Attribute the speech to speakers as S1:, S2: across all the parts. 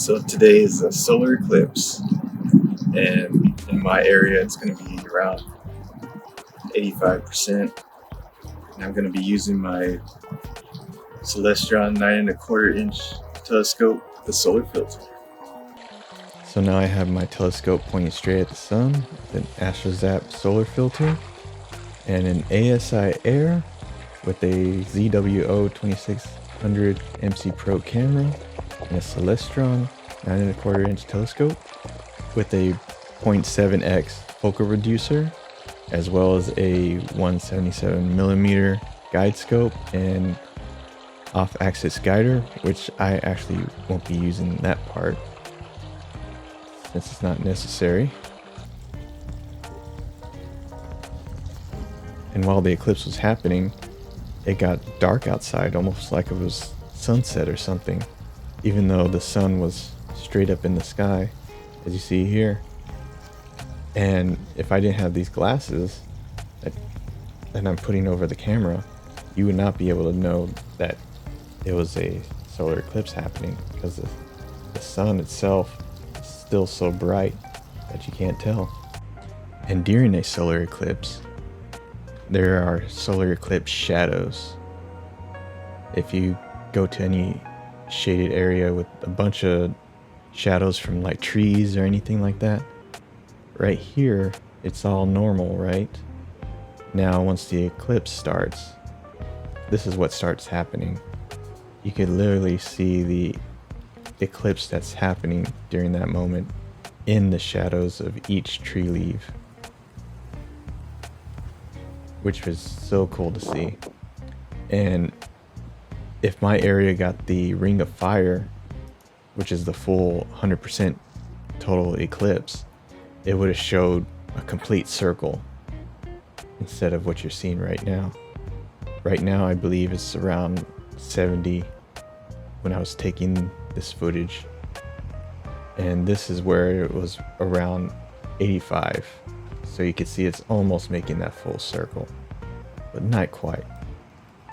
S1: So today is a solar eclipse, and in my area it's going to be around 85%. And I'm going to be using my Celestron 9 1/4 inch telescope with the solar filter.
S2: So now I have my telescope pointing straight at the sun with an AstroZap solar filter and an ASI Air with a ZWO 2600 MC Pro camera and a Celestron 9 1/4 inch telescope with a 0.7x focal reducer, as well as a 177mm guide scope and off-axis guider, which I actually won't be using that part since it's not necessary. And while the eclipse was happening, it got dark outside, almost like it was sunset or something, even though the sun was straight up in the sky, as you see here. And if I didn't have these glasses that I'm putting over the camera, you would not be able to know that it was a solar eclipse happening, because the sun itself is still so bright that you can't tell. And during a solar eclipse, there are solar eclipse shadows. If you go to any shaded area with a bunch of shadows from like trees or anything like that, right here it's all normal, right? Now once the eclipse starts, this is what starts happening. You could literally see the eclipse that's happening during that moment in the shadows of each tree leaf, which was so cool to see. And if my area got the ring of fire, which is the full 100% total eclipse, it would have showed a complete circle instead of what you're seeing right now. Right now I believe it's around 70 when I was taking this footage, and this is where it was around 85, so you can see it's almost making that full circle, but not quite.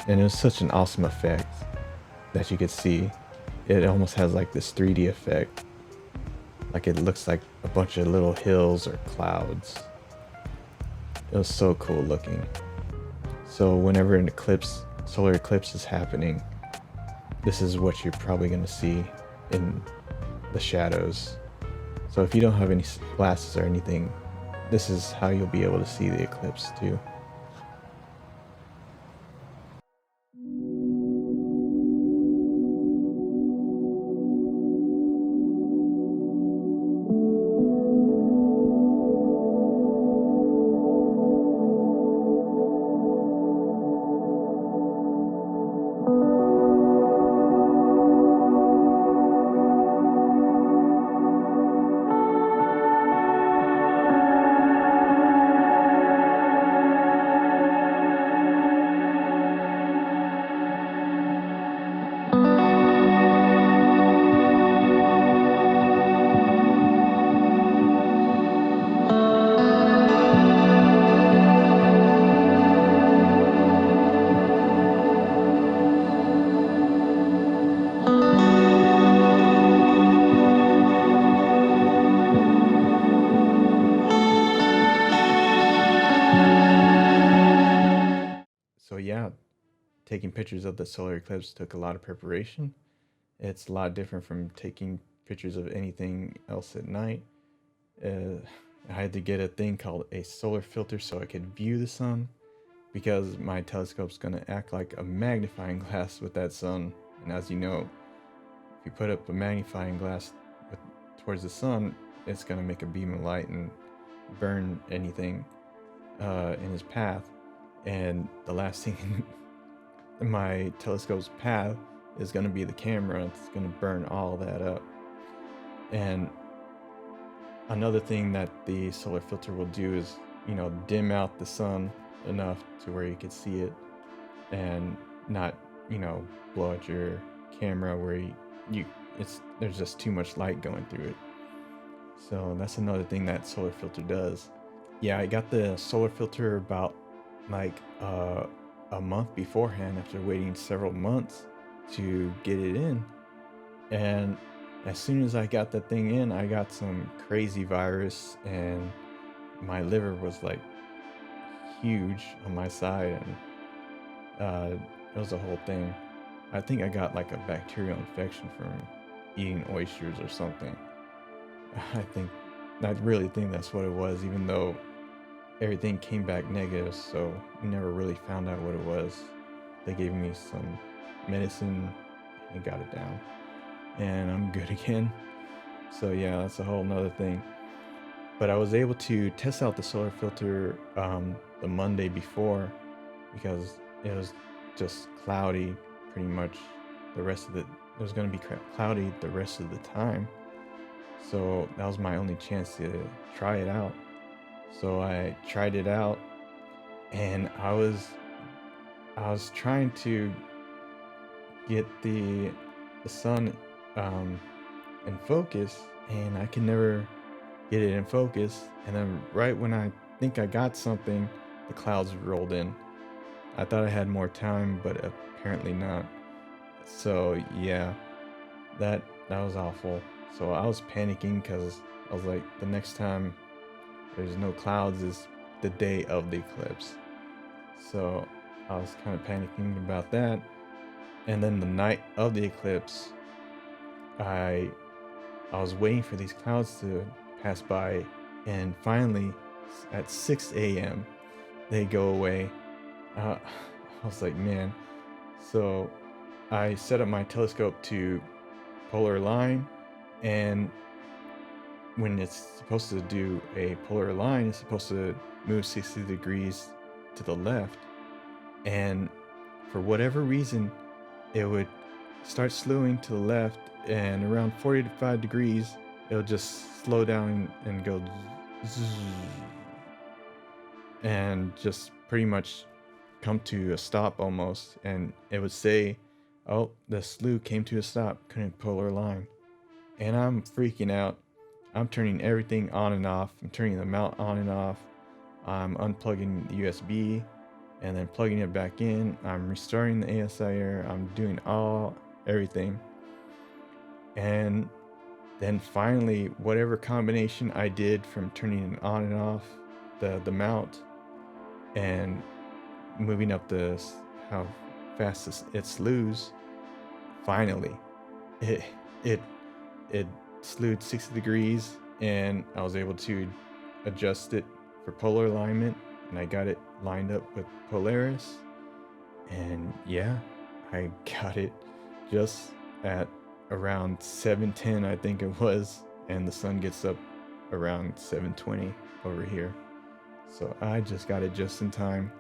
S2: And it was such an awesome effect that you could see. It almost has like this 3D effect, like it looks like a bunch of little hills or clouds. It was so cool looking. So whenever an solar eclipse is happening, this is what you're probably going to see in the shadows. So if you don't have any glasses or anything, this is how you'll be able to see the eclipse too. So yeah, taking pictures of the solar eclipse took a lot of preparation. It's a lot different from taking pictures of anything else at night. I had to get a thing called a solar filter so I could view the sun, because my telescope's going to act like a magnifying glass with that sun. And as you know, if you put up a magnifying glass towards the sun, it's going to make a beam of light and burn anything in its path. And the last thing in my telescope's path is going to be the camera. It's going to burn all that up. And another thing that the solar filter will do is, dim out the sun enough to where you can see it, and not, blow out your camera where there's just too much light going through it. So that's another thing that solar filter does. Yeah, I got the solar filter about a month beforehand, after waiting several months to get it in, and as soon as I got that thing in, I got some crazy virus, and my liver was like huge on my side, and it was a whole thing. I think I got like a bacterial infection from eating oysters or something. I really think that's what it was, even though everything came back negative, so we never really found out what it was. They gave me some medicine and got it down, and I'm good again. So yeah, that's a whole nother thing. But I was able to test out the solar filter the Monday before, because it was just cloudy pretty much the rest of the. It was going to be cloudy the rest of the time, so that was my only chance to try it out. So I tried it out, and I was trying to get the sun in focus, and I could never get it in focus. And then right when I think I got something, the clouds rolled in. I thought I had more time, but apparently not. So yeah, that was awful. So I was panicking because I was like, the next time there's no clouds is the day of the eclipse. So I was kind of panicking about that. And then the night of the eclipse, I was waiting for these clouds to pass by, and finally at 6 a.m. they go away. I was like, man. So I set up my telescope to polar line, and when it's supposed to do a polar line, it's supposed to move 60 degrees to the left, and for whatever reason it would start slowing to the left, and around 45 degrees it'll just slow down and go zzz, and just pretty much come to a stop almost, and it would say, oh, the slew came to a stop, couldn't polar line. And I'm freaking out. I'm turning everything on and off. I'm turning the mount on and off. I'm unplugging the USB and then plugging it back in. I'm restarting the ASIR. I'm doing everything. And then finally, whatever combination I did from turning it on and off the mount and moving up how fast it slews, finally it slewed 60 degrees, and I was able to adjust it for polar alignment, and I got it lined up with Polaris, and yeah, I got it just at around 7:10, I think it was, and the sun gets up around 7:20 over here. So I just got it just in time.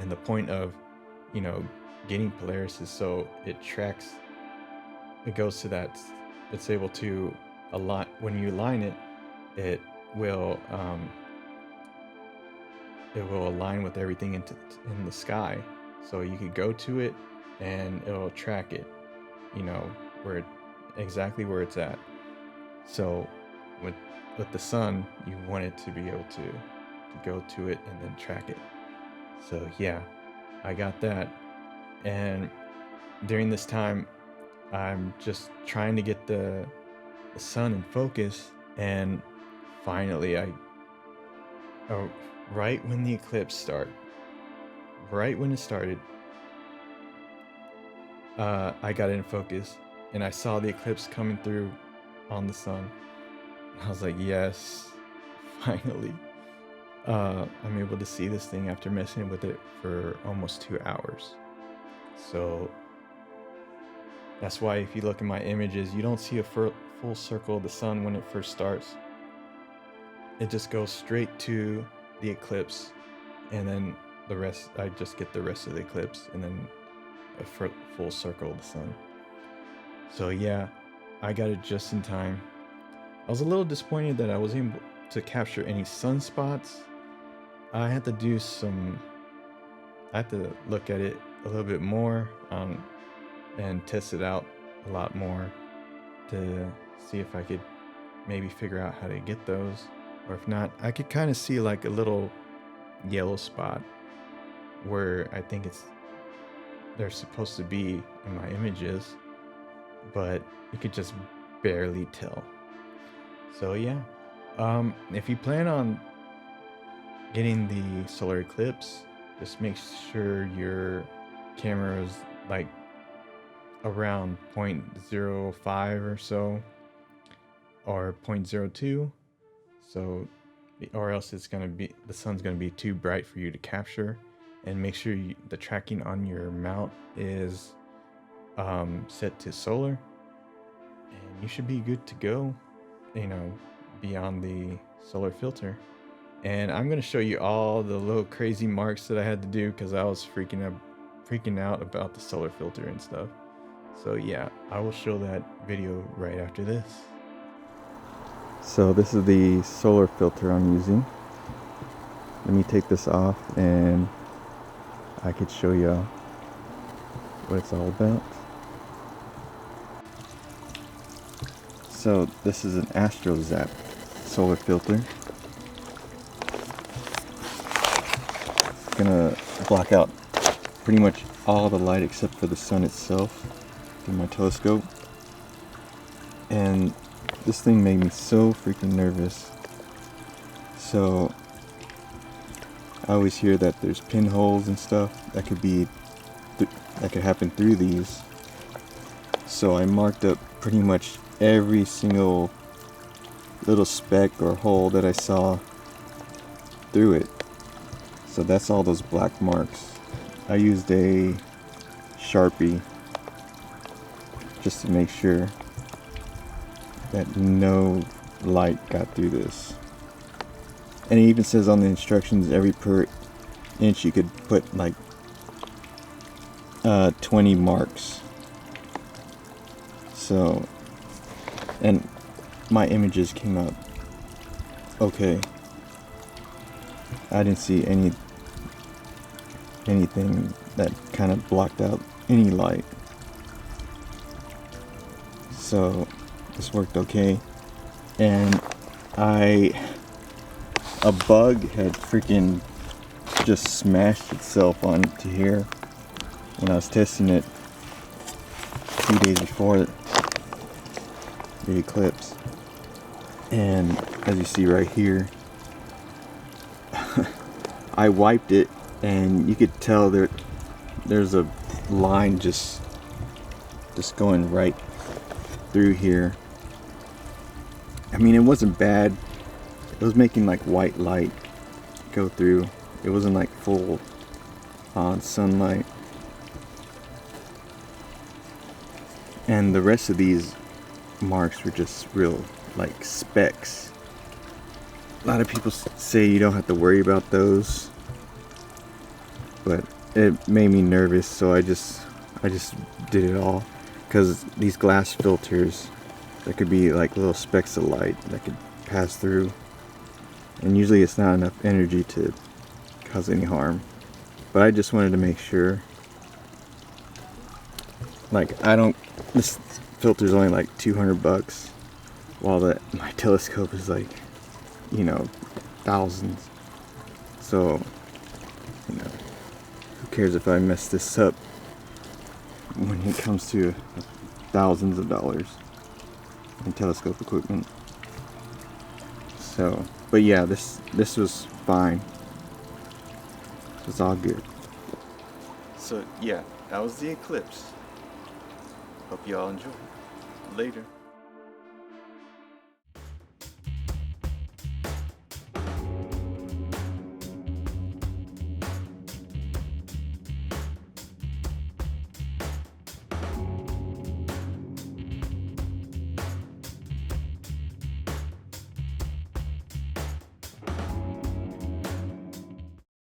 S2: And the point of, getting Polaris is so it tracks, it goes to that, it's able to align, when you align it, it will align with everything in the sky. So you could go to it and it'll track it, exactly where it's at. So with the sun, you want it to be able to go to it and then track it. So yeah, I got that. And during this time, I'm just trying to get the sun in focus, and finally right when the eclipse started, I got it in focus, and I saw the eclipse coming through on the sun. I was like, yes, finally. I'm able to see this thing after messing with it for almost 2 hours. So that's why if you look at my images, you don't see a full circle of the sun when it first starts. It just goes straight to the eclipse, and then the rest, I just get the rest of the eclipse, and then a full circle of the sun. So yeah, I got it just in time. I was a little disappointed that I wasn't able to capture any sunspots. I had to look at it a little bit more and test it out a lot more to see if I could maybe figure out how to get those, or if not, I could kind of see like a little yellow spot where I think they're supposed to be in my images. but you could just barely tell. So yeah, if you plan on getting the solar eclipse, just make sure your camera is like around 0.05 or so, or 0.02. So, or else it's gonna be, the sun's gonna be too bright for you to capture. And make sure the tracking on your mount is set to solar, and you should be good to go, you know, beyond the solar filter. And I'm gonna show you all the little crazy marks that I had to do because I was freaking out about the solar filter and stuff. So yeah, I will show that video right after this. So this is the solar filter I'm using. Let me take this off and I could show you what it's all about. So this is an AstroZap solar filter. It's gonna block out pretty much all the light except for the sun itself through my telescope. And this thing made me so freaking nervous. So I always hear that there's pinholes and stuff that could happen through these. So I marked up pretty much every single little speck or hole that I saw through it. So that's all those black marks. I used a Sharpie just to make sure that no light got through this. And it even says on the instructions every per inch you could put like 20 marks. So, and my images came out okay. I didn't see anything that kind of blocked out any light. So this worked okay. And a bug had freaking just smashed itself onto here when I was testing it 2 days before the eclipse. And as you see right here, I wiped it and you could tell there's a line just going right through here. I mean, it wasn't bad. It was making like white light go through. It wasn't like full on sunlight. And the rest of these marks were just real like specks. A lot of people say you don't have to worry about those, but it made me nervous, so I just did it all. Because these glass filters, there could be like little specks of light that could pass through, and usually it's not enough energy to cause any harm. But I just wanted to make sure. Like, this filter's only like $200, while my telescope is like, you know, thousands. So, you know, who cares if I mess this up when it comes to thousands of dollars in telescope equipment. So, but yeah, this was fine. It's all good. So yeah, that was the eclipse. Hope you all enjoy. Later.